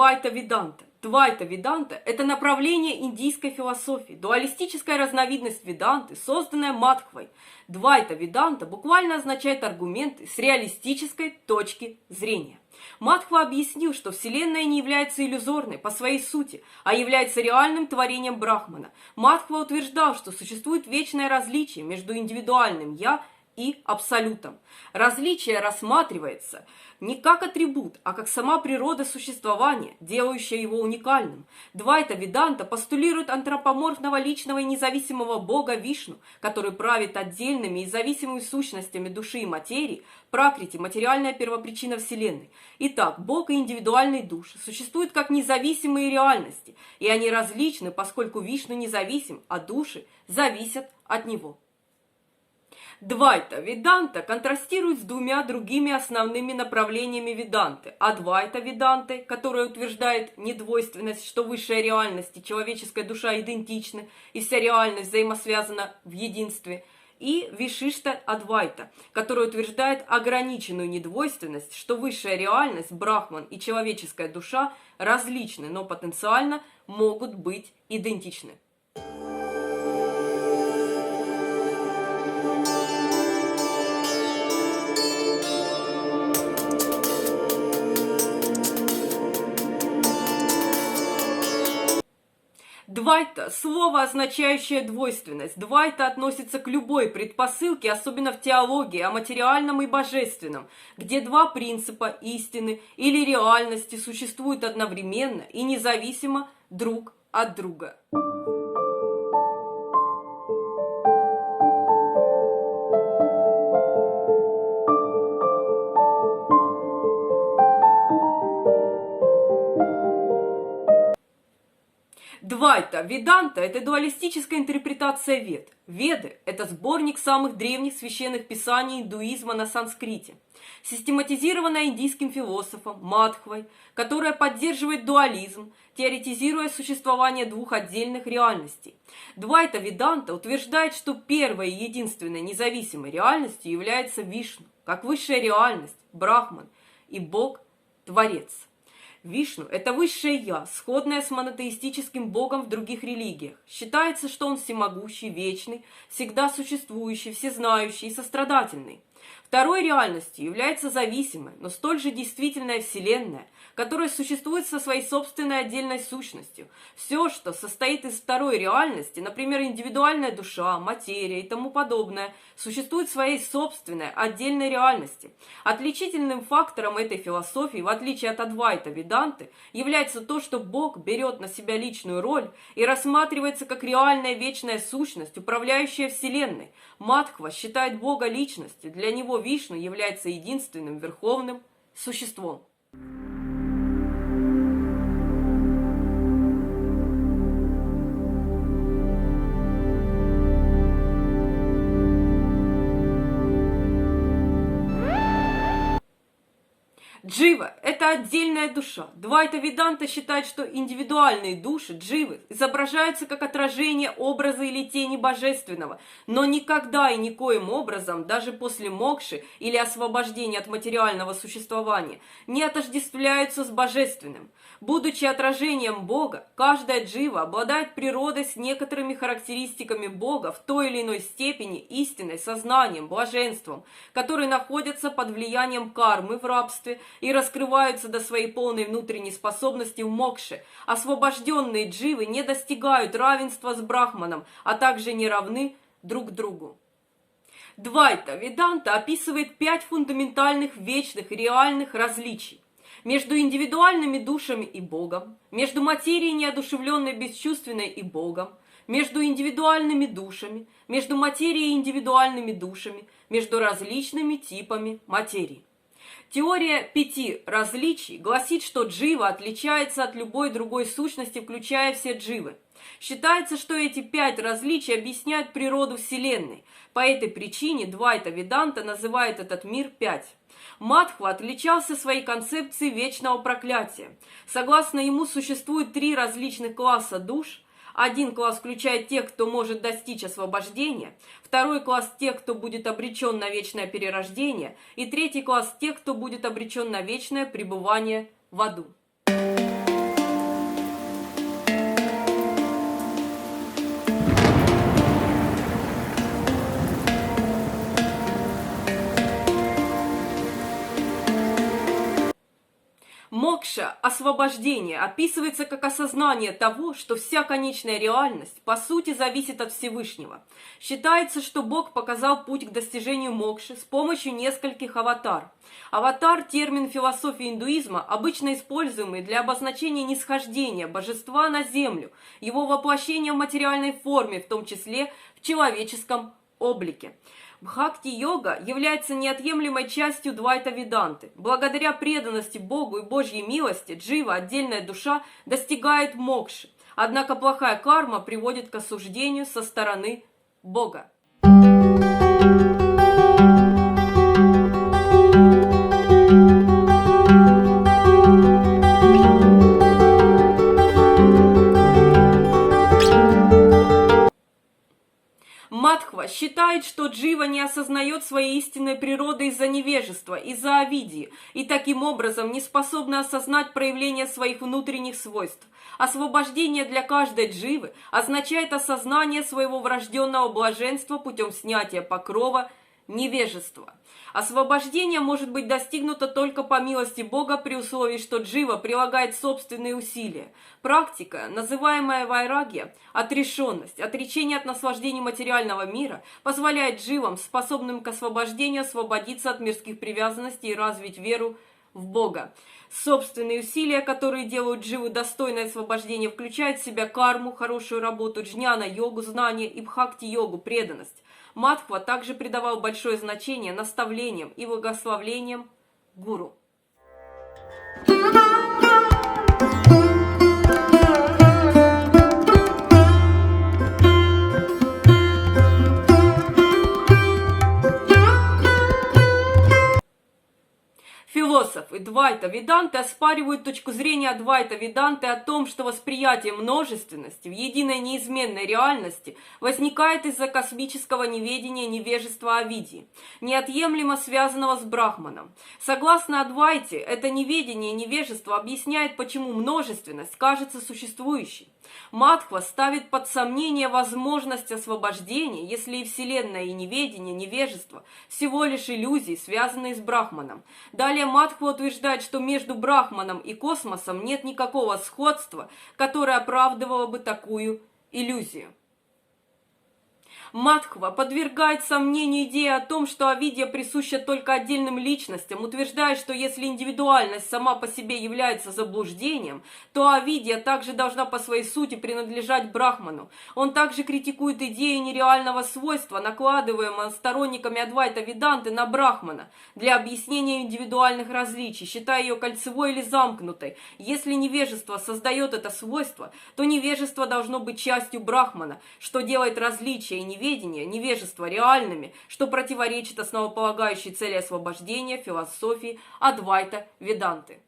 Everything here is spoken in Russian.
Двайта Веданта. Двайта Веданта – это направление индийской философии, дуалистическая разновидность Веданты, созданная Мадхвой. Двайта Веданта буквально означает аргументы с реалистической точки зрения. Мадхва объяснил, что Вселенная не является иллюзорной по своей сути, а является реальным творением Брахмана. Мадхва утверждал, что существует вечное различие между индивидуальным «я» и абсолютом. Различие рассматривается не как атрибут, а как сама природа существования, делающая его уникальным. Двайта Веданта постулирует антропоморфного личного и независимого бога Вишну, который правит отдельными и зависимыми сущностями души и материи, пракрити, материальная первопричина Вселенной. Итак, бог и индивидуальные души существуют как независимые реальности, и они различны, поскольку Вишну независим, а души зависят от него. Двайта Веданта контрастирует с двумя другими основными направлениями Веданты. Адвайта Веданты, которая утверждает недвойственность, что высшая реальность и человеческая душа идентичны, и вся реальность взаимосвязана в единстве. И Вишишта Адвайта, которая утверждает ограниченную недвойственность, что высшая реальность, Брахман и человеческая душа различны, но потенциально могут быть идентичны. Двайта – слово, означающее двойственность. Двайта относится к любой предпосылке, особенно в теологии, о материальном и божественном, где два принципа истины или реальности существуют одновременно и независимо друг от друга. Двайта Веданта – это дуалистическая интерпретация Вед. Веды – это сборник самых древних священных писаний индуизма на санскрите, систематизированная индийским философом Мадхвой, которая поддерживает дуализм, теоретизируя существование двух отдельных реальностей. Двайта Веданта утверждает, что первой и единственной независимой реальностью является Вишну, как высшая реальность, Брахман и Бог-творец. Вишну – это высшее «я», сходное с монотеистическим богом в других религиях. Считается, что он всемогущий, вечный, всегда существующий, всезнающий и сострадательный. Второй реальностью является зависимая, но столь же действительная Вселенная, которая существует со своей собственной отдельной сущностью. Все, что состоит из второй реальности, например, индивидуальная душа, материя и тому подобное, существует в своей собственной отдельной реальности. Отличительным фактором этой философии, в отличие от Адвайта Веданты, является то, что Бог берет на себя личную роль и рассматривается как реальная вечная сущность, управляющая Вселенной. Мадхва считает Бога личностью, для него Вишну является единственным верховным существом. Джива – это отдельная душа. Двайта Веданта считает, что индивидуальные души, дживы, изображаются как отражение образа или тени божественного, но никогда и никоим образом, даже после мокши или освобождения от материального существования, не отождествляются с божественным. Будучи отражением Бога, каждая джива обладает природой с некоторыми характеристиками Бога в той или иной степени истиной, сознанием, блаженством, которые находятся под влиянием кармы в рабстве и раскрываются до своей полной внутренней способности в мокше. Освобожденные дживы не достигают равенства с Брахманом, а также не равны друг другу. Двайта Веданта описывает 5 фундаментальных, вечных и реальных различий между индивидуальными душами и Богом, между материей неодушевленной, бесчувственной и Богом, между индивидуальными душами, между материей и индивидуальными душами, между различными типами материи. Теория 5 различий гласит, что джива отличается от любой другой сущности, включая все дживы. Считается, что эти 5 различий объясняют природу Вселенной. По этой причине Двайта Веданта называет этот мир 5. Мадхва отличался своей концепцией вечного проклятия. Согласно ему, существует 3 различных класса душ. Один класс включает тех, кто может достичь освобождения, второй класс тех, кто будет обречен на вечное перерождение, и третий класс тех, кто будет обречен на вечное пребывание в аду. освобождения описывается как осознание того, что вся конечная реальность по сути зависит от Всевышнего. Считается, что Бог показал путь к достижению мокши с помощью нескольких аватар. Аватар – термин философии индуизма, обычно используемый для обозначения нисхождения божества на землю, его воплощения в материальной форме, в том числе в человеческом облике. Бхакти-йога является неотъемлемой частью Двайта-веданты. Благодаря преданности Богу и Божьей милости джива, отдельная душа, достигает мокши. Однако плохая карма приводит к осуждению со стороны Бога. Мадхва считает, что джива не осознает своей истинной природы из-за невежества, из-за авидии, и таким образом не способна осознать проявление своих внутренних свойств. Освобождение для каждой дживы означает осознание своего врожденного блаженства путем снятия покрова невежества. Освобождение может быть достигнуто только по милости Бога при условии, что джива прилагает собственные усилия. Практика, называемая вайрагья, отрешенность, отречение от наслаждений материального мира, позволяет дживам, способным к освобождению, освободиться от мирских привязанностей и развить веру в Бога. Собственные усилия, которые делают дживу достойное освобождения, включают в себя карму, хорошую работу, джняна-йогу, знание и бхакти-йогу, преданность. Мадхва также придавал большое значение наставлениям и благословлениям гуру. Философы Двайта-веданты оспаривают точку зрения Адвайта-веданты о том, что восприятие множественности в единой неизменной реальности возникает из-за космического неведения, невежества авидии, неотъемлемо связанного с брахманом. Согласно Адвайте, это неведение и невежество объясняет, почему множественность кажется существующей. Мадхва ставит под сомнение возможность освобождения, если и Вселенная, и неведение, невежество всего лишь иллюзии, связанные с брахманом. Далее Мадхва утверждает, что между брахманом и космосом нет никакого сходства, которое оправдывало бы такую иллюзию. Мадхва подвергает сомнению идею о том, что авидия присуща только отдельным личностям, утверждая, что если индивидуальность сама по себе является заблуждением, то авидия также должна по своей сути принадлежать брахману. Он также критикует идею нереального свойства, накладываемого сторонниками Адвайта-веданты на брахмана, для объяснения индивидуальных различий, считая ее кольцевой или замкнутой. Если невежество создает это свойство, то невежество должно быть частью брахмана, что делает различия и невежество реальными, что противоречит основополагающей цели освобождения философии Адвайта-веданты.